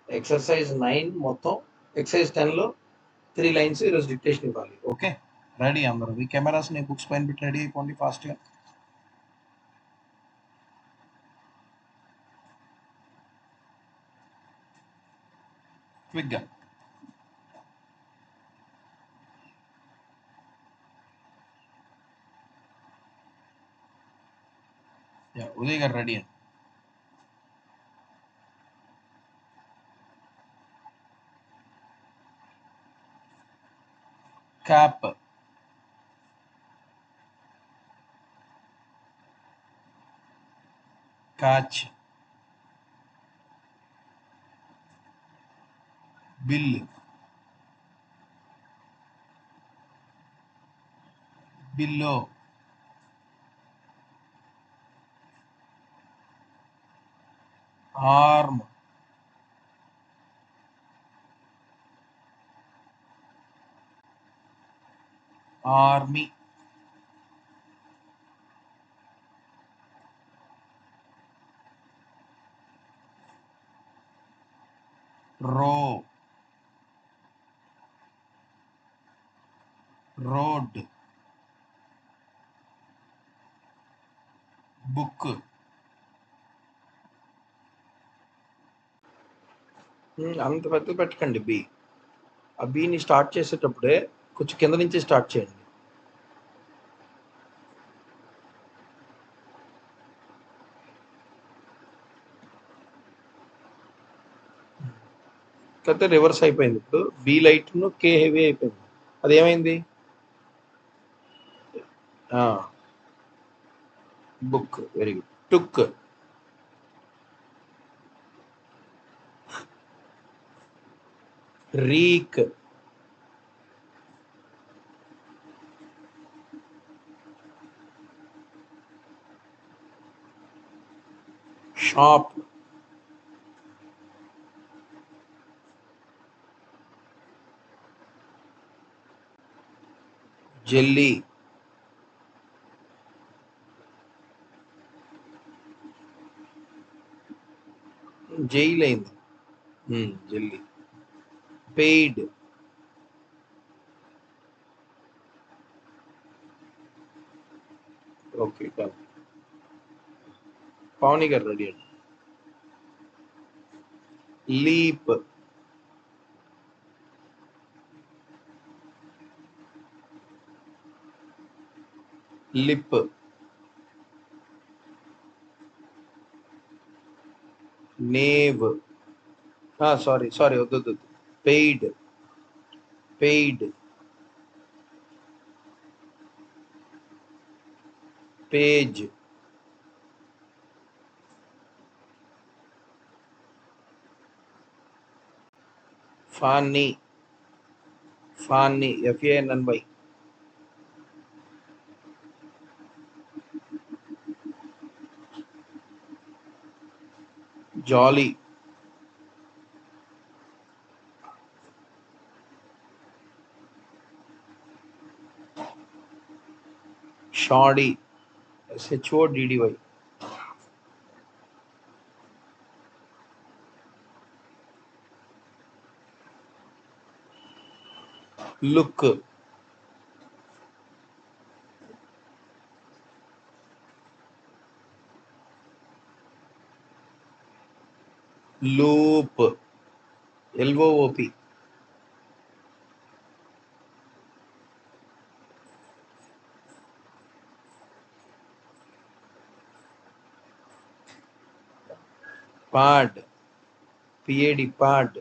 Exercise 9 మొత్తం exercise 10లో 3 lines ఈరోజు dictation ఇవ్వాలి. ఓకే, రెడీ అందరూ? మీ కెమెరాస్ ని బుక్స్ పైన పెట్టి రెడీ అయిపోండి ఫాస్ట్గా. క్విక్గా. ఉదయ్ గారు రెడీ అండి. క్యాప్, కాచ్, బిల్, బిల్లో, ఆర్మ్, ఆర్మీ, రో, రోడ్, బుక్. అంత పెద్ద పెట్టకండి బి. ఆ బిని స్టార్ట్ చేసేటప్పుడే కొంచెం కింద నుంచి స్టార్ట్ చేయండి. కాకపోతే రివర్స్ అయిపోయింది. ఇప్పుడు బి లైట్ ను కే హెవీ అయిపోయింది. అదేమైంది? Book, very good. Took, reek, shop, jelly, jail అయింది. Jelly. Paid, okay done. Pavani గారు రెడీ అండి. లీప్, లిప్, నేవ్, సారీ వద్దు. Paid, paid, page, fanny, FANNY, jolly, shoddy, SHODDY, look, loop, LOOP, pad, PAD, pad,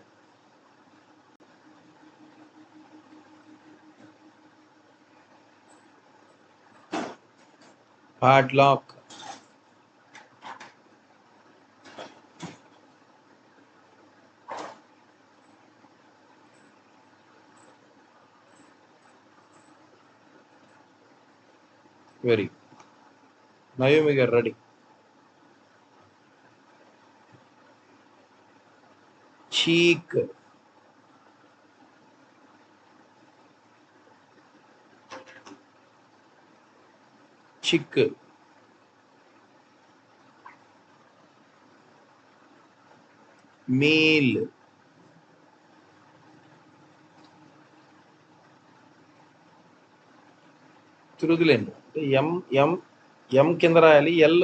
padlock, very. Naomi గారు ready. Cheek, chick, meal, తిరుగులేండి. M M M కింద రాయాలి, L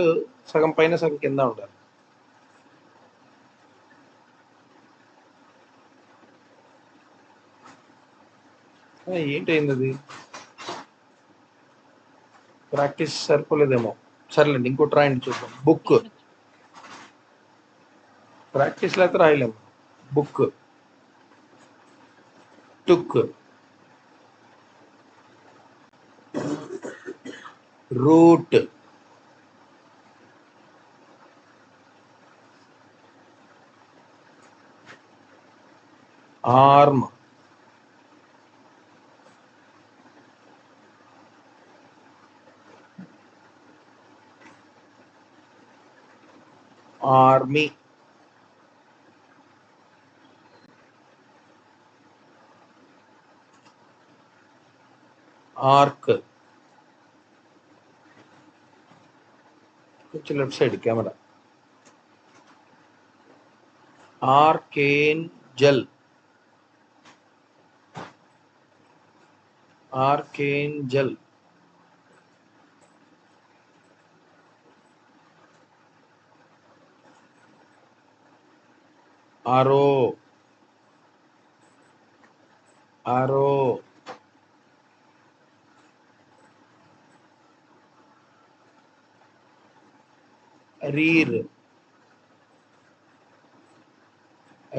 సగం పైన సగం కింద ఉండాలి. ఏంటైంది అది? ప్రాక్టీస్ సరిపోలేదేమో. సర్లేండి, ఇంకోటి రాయండి చూద్దాం. బుక్. ప్రాక్టీస్ లేకపోతే రాయలేము. Book. Took. Root. Arm. Army. Arc. కొంచెం left side camera. Archangel. Archangel. Arrow. Arrow. Rear.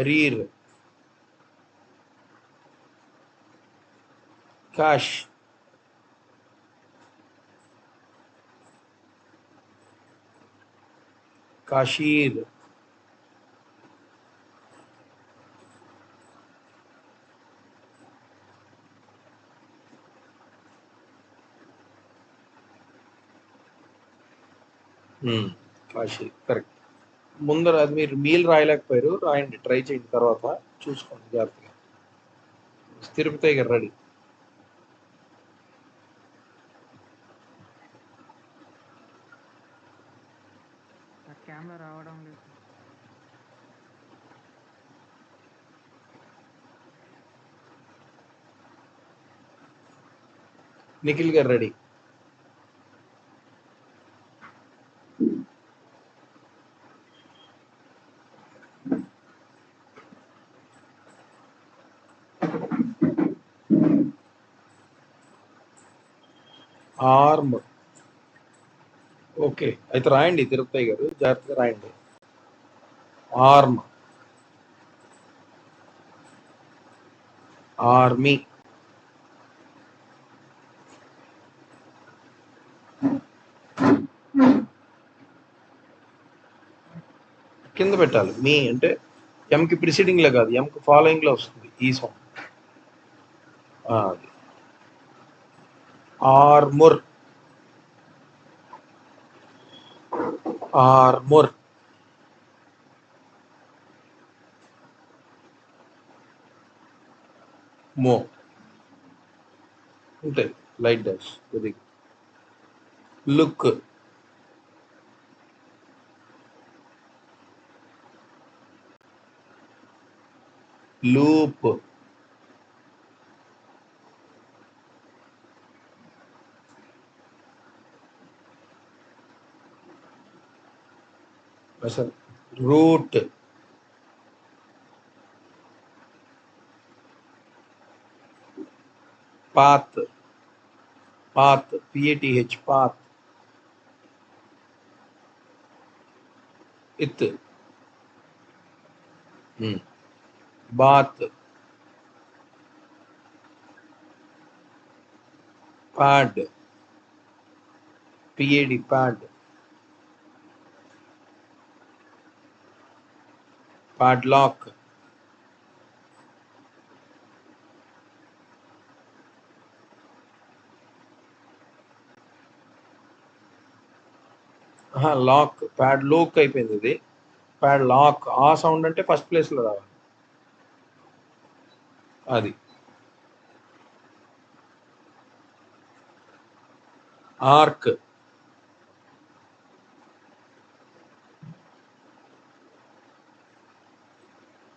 Rear. Cash. Cashier. Kashi correct. ముందర అది మీరు మీల్ రాయలేకపోయారు, రాయండి, ట్రై చేయండి, తర్వాత చూసుకోండి జాగ్రత్తగా. తిరుపతి గారు రెడీ. కెమెరా రావడం లేదు. నిఖిల్ గారు రెడీ. ఆర్మ్. ఓకే, అయితే రాయండి తిరుపతి గారు, జాగ్రత్తగా రాయండి. ఆర్మ్. ఆర్మీ. కింద పెట్టాలి. మీ అంటే ఎంకి ప్రిసీడింగ్ లో కాదు, ఎంకి ఫాలోయింగ్ లో వస్తుంది ఈ సౌండ్. అది. ఆర్ముర్. ఆర్ముర్. మో. ఉంటాయి లైట్ డాష్ కొద్దిగా. లుక్. లూప్. అసలు root. Path. Path, P A T H, path. ఇత్. Bath. Pad. P A D, pad. Padlock. Lock. Pad lock అయిపోయింది ఇది. Pad lock. ఆ సౌండ్ అంటే ఫస్ట్ ప్లేస్ లో రావాలి. అది. ఆర్క్.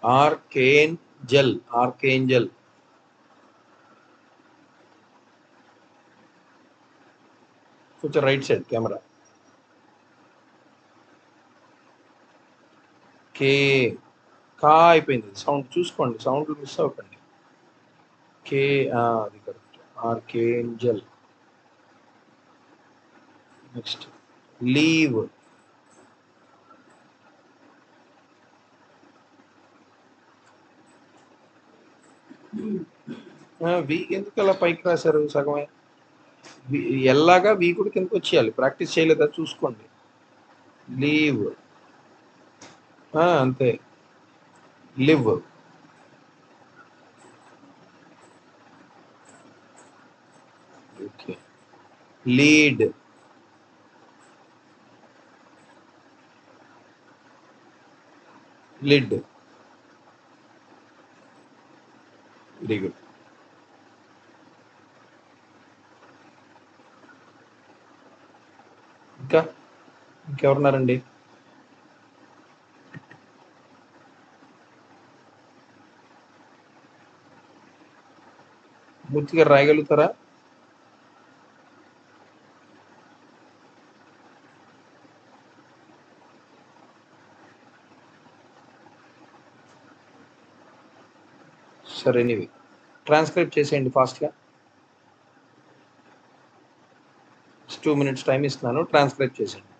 ఆర్కేంజల్. ఆర్కేంజల్. కొంచెం రైట్ సైడ్ కెమెరా. కే కా అయిపోయింది. సౌండ్ చూసుకోండి, సౌండ్లు మిస్ అవ్వకండి. కే అది correct. Archangel. Next leave. V ఎందుకు అలా పైకి రాశారు సగమే? ఎల్లాగా వి కూడా కిందకి వచ్చేయాలి. ప్రాక్టీస్ చేయలేదా చూసుకోండి. లీవ్ అంతే. Live. Okay. Lead. Lid. Very good. ఇంకా ఇంకెవరున్నారండి? మూర్తి గారు రాయగలుగుతారా? సరే, ఎనీవే ట్రాన్స్క్రైబ్ చేసేయండి ఫాస్ట్గా. 2 minutes టైం ఇస్తున్నాను, ట్రాన్స్క్రైబ్ చేసేయండి.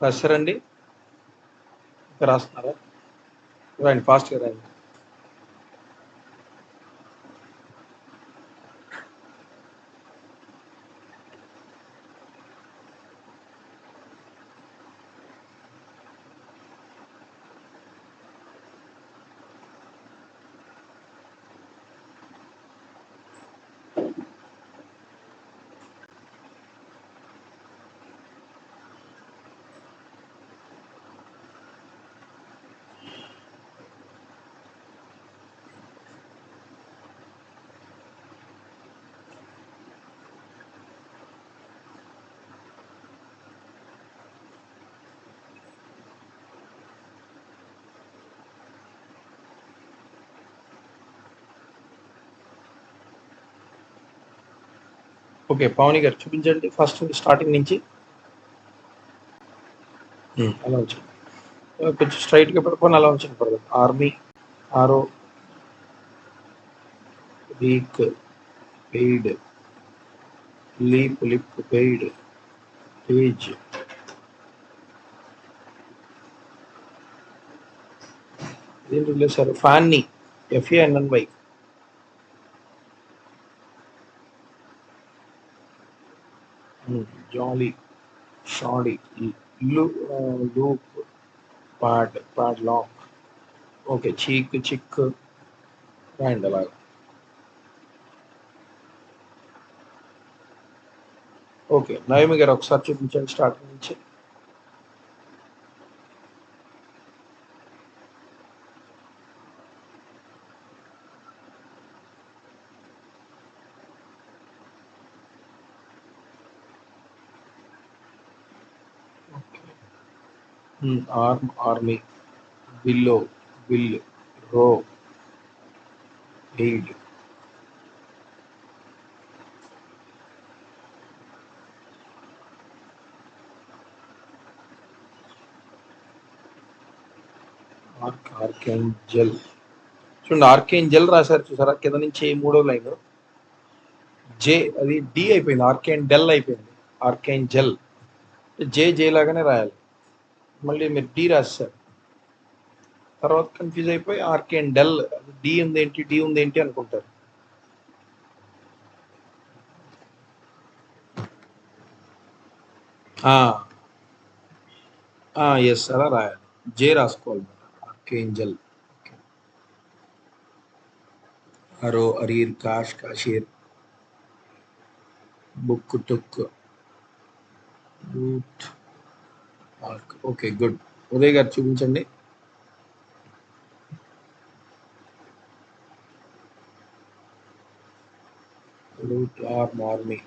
రాస్తారండి? ఇంకా రాస్తున్నారా? రండి, ఫాస్ట్గా రండి. ఓకే, పవని గారు చూపించండి ఫస్ట్ స్టార్టింగ్ నుంచి. అలా ఉంచండి, కొంచెం స్ట్రైట్గా పడుకొని అలా ఉంచండి పర్లేదు. Army, arrow, week, paid, leap, lip, paid, page, ఏంటి లేదు fanny, FANNY, jolly, shoddy, loop, pad lock. Okay, cheek, chick, and అలాగా. ఓకే, నవమి గారు ఒకసారి చూపించండి స్టార్టింగ్ నుంచి. ఆర్మీ, బిల్లో, బిల్, రో, ఎయిడ్, ఆర్కేంజల్. చూడండి, ఆర్కేంజల్ రాశారు చూసారా కింద నుంచి మూడో లైన్. జే అది డి అయిపోయింది, ఆర్కేండెల్ అయిపోయింది. ఆర్కేంజల్ జే లాగానే రాయాలి. మళ్ళీ మీరు డి రాశారు, తర్వాత కన్ఫ్యూజ్ అయిపోయి ఆర్కేండెల్ డి ఉందేంటి అనుకుంటారు. ఎస్, అలా రాయాలి. జే రాసుకోవాలి. Archangel, arrow, arrear, cash, cashier, book, took, root, arc. Okay, good. Uday గారు చూపించండి. Root, army,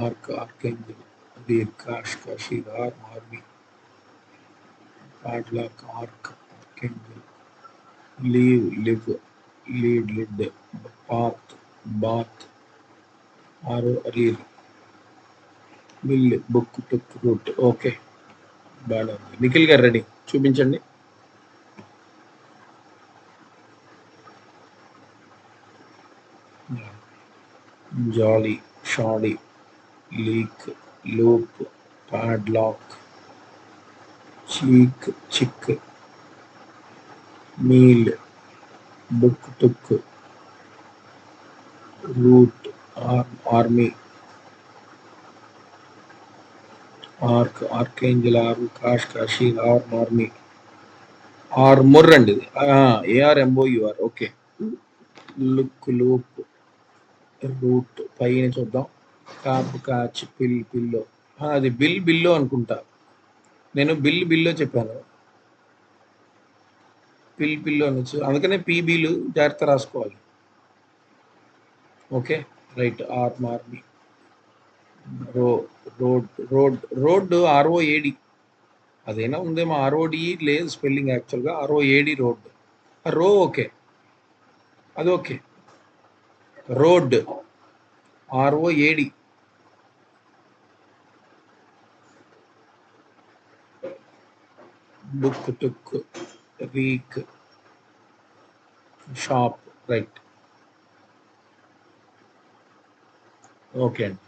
arc, archangel, arrear, cash, cashier, army, padlock, arc, archangel, leave, live, lead, lid, path, bath, arrow, arrear, mill, book, took, root. Okay, బాగా ఉంది. నిఖిల్ గారు ready, చూపించండి. Jolly, shoddy, leak, loop, padlock, cheek, chick, meal, book, took, root, army, arc, archangel, arm, cash, cashier, army, armour అండి ఇది. ARMOUR. Okay, look, loop, root పైన చూద్దాం. Cop, catch, pillow. అది billow అనుకుంటా. నేను బిల్లో చెప్పాను, పిల్లో అనొచ్చు, అందుకనే పీబీలు జాగ్రత్త రాసుకోవాలి. Okay, right. Army, road ROAD. అదేనా ఉందేమో, ROD లేదు స్పెల్లింగ్, యాక్చువల్గా ROAD రోడ్. రో ఓకే, అది ఓకే. Road ROAD. బుక్, టుక్, వీక్, షాప్. రైట్, ఓకే అండి.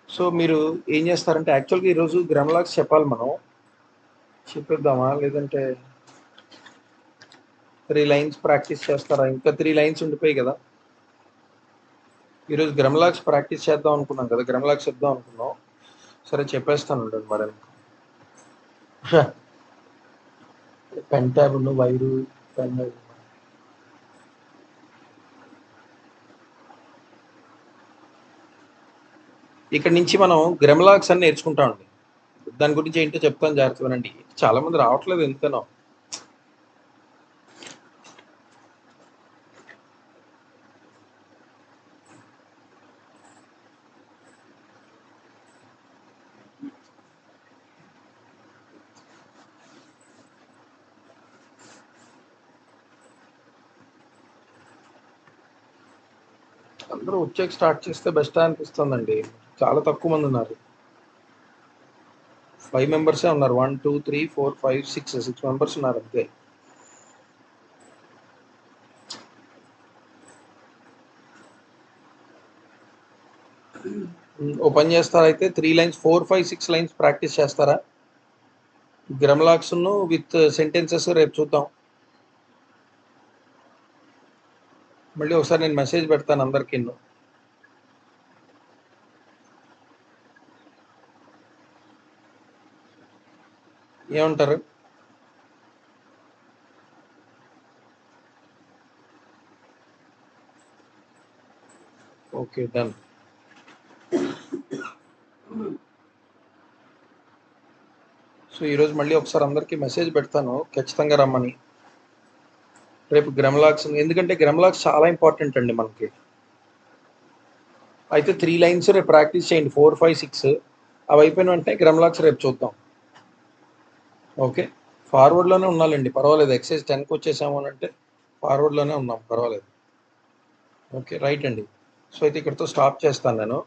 సో మీరు ఏం చేస్తారంటే, యాక్చువల్గా ఈరోజు గ్రామలాక్స్ చెప్పాలి మనం. చెప్పేద్దామా, లేదంటే 3 లైన్స్ ప్రాక్టీస్ చేస్తారా? ఇంకా 3 లైన్స్ ఉండిపోయి కదా. ఈరోజు గ్రామలాక్స్ ప్రాక్టీస్ చేద్దాం అనుకున్నాం కదా, గ్రామలాక్స్ చెప్దాం అనుకున్నాం. సరే చెప్పేస్తాను ఉండండి మరి. Pen tab, wire, pen. ఇక్కడ నుంచి మనం గ్రామలాక్స్ అని నేర్చుకుంటామండి. దాని గురించి ఏంటో చెప్తాను, జాగ్రత్తగానండి. చాలా మంది రావట్లేదు ఎందుకనో. అందరూ వచ్చాక స్టార్ట్ చేస్తే బెస్ట్ అనిపిస్తుందండి. చాలా తక్కువ మంది ఉన్నారు. 5 మెంబర్సే ఉన్నారు. 1 2 3 4 5 6 మెంబర్స్ ఉన్నారు అంతే. ఓపెన్ చేస్తారా అయితే? 3 లైన్స్, 4 5 6 లైన్స్ ప్రాక్టీస్ చేస్తారా? గ్రామలాక్స్ విత్ సెంటెన్సెస్ రేపు చూద్దాం. మళ్ళీ ఒకసారి నేను మెసేజ్ పెడతాను అందరికీ. ఏమంటారు? Okay, done. సో ఈరోజు మళ్ళీ ఒకసారి అందరికీ మెసేజ్ పెడతాను, ఖచ్చితంగా రమ్మని. రేపు గ్రెమ్లాక్స్, ఎందుకంటే గ్రెమ్లాక్స్ చాలా ఇంపార్టెంట్ అండి మనకి. అయితే 3 లైన్స్ రేపు ప్రాక్టీస్ చేయండి, 4, 5, 6. అవి అయిపోయిన వెంటనే గ్రెమ్లాక్స్ రేపు చూద్దాం. ఓకే, ఫార్వర్డ్లోనే ఉన్నాలండి, పర్వాలేదు. ఎక్సైజ్ 10కి వచ్చేసాము అని అంటే ఫార్వర్డ్లోనే ఉన్నాం, పర్వాలేదు. ఓకే, రైట్ అండి. సో అయితే ఇక్కడితో స్టాప్ చేస్తాను నేను.